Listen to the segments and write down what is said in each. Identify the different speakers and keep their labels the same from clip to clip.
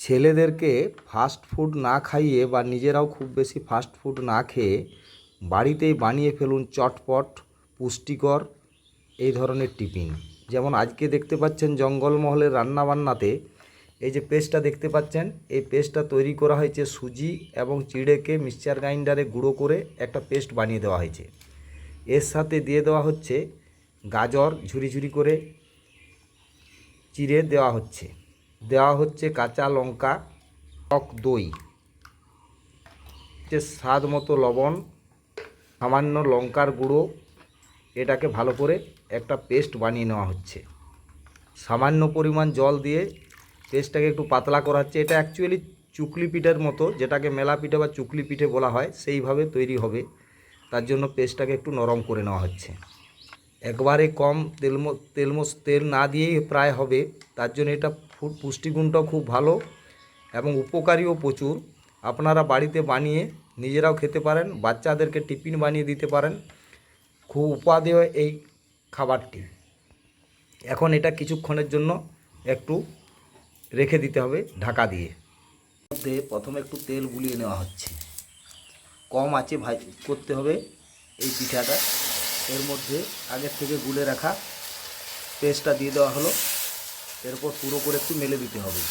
Speaker 1: ছেলেদেরকে fast food না খাইয়ে বা নিজেরাও খুব বেশি ফাস্ট ফুড না খেয়ে বাড়িতেই বানিয়ে ফেলুন চটপট পুষ্টিকর এই ধরনের টিফিন। যেমন আজকে দেখতে পাচ্ছেন জঙ্গলমহলের রান্নাবান্নাতে এই যে পেস্টটা দেখতে পাচ্ছেন, এই পেস্টটা তৈরি করা হয়েছে সুজি এবং চিড়েকে মিক্সচার গ্রাইন্ডারে গুঁড়ো করে একটা পেস্ট বানিয়ে দেওয়া হয়েছে। এর সাথে দিয়ে দেওয়া হচ্ছে গাজর ঝুরি ঝুরি করে চিড়ে দেওয়া হচ্ছে কাঁচা লঙ্কা, টক দই, স্বাদ মতো লবণ, সামান্য লঙ্কার গুঁড়ো। এটাকে ভালো করে একটা পেস্ট বানিয়ে নেওয়া হচ্ছে। সামান্য পরিমাণ জল দিয়ে পেস্টটাকে একটু পাতলা করা হচ্ছে। এটা অ্যাকচুয়ালি চুকলি পিঠের মতো, যেটাকে মেলা পিঠে বা চুকলি পিঠে বলা হয়, সেইভাবে তৈরি হবে। তার জন্য পেস্টটাকে একটু নরম করে নেওয়া হচ্ছে। একবারে কম তেল না দিয়েই প্রায় হবে। তার জন্য এটা পুষ্টিগুণটাও খুব ভালো এবং উপকারীও প্রচুর। আপনারা বাড়িতে বানিয়ে নিজেরাও খেতে পারেন, বাচ্চাদেরকে টিফিন বানিয়ে দিতে পারেন। খুব উপাদেয় এই খাবারটি। এখন এটা কিছুক্ষণের জন্য একটু রেখে দিতে হবে ঢাকা দিয়ে। মধ্যে প্রথমে একটু তেল বুলিয়ে নেওয়া হচ্ছে, কম আঁচে করতে হবে এই পিঠাটা। এর মধ্যে আগের থেকে গুলে রাখা পেস্টটা দিয়ে দেওয়া হলো। এরপর পুরো করে একটু মেলে দিতে হবে,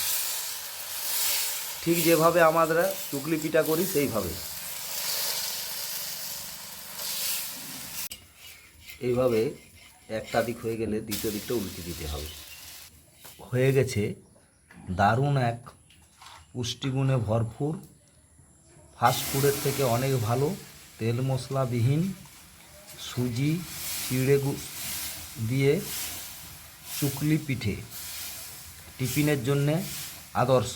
Speaker 1: ঠিক যেভাবে আমরা চুকলি পিঠা করি সেইভাবে। এইভাবে একটা দিক হয়ে গেলে দ্বিতীয় দিকটা উল্টে দিতে হবে। হয়ে গেছে দারুণ এক পুষ্টিগুণে ভরপুর, ফাস্টফুডের থেকে অনেক ভালো, তেল মশলাবিহীন সুজি চিড়ে দিয়ে চুকলি পিঠে টিফিনের জন্যে আদর্শ।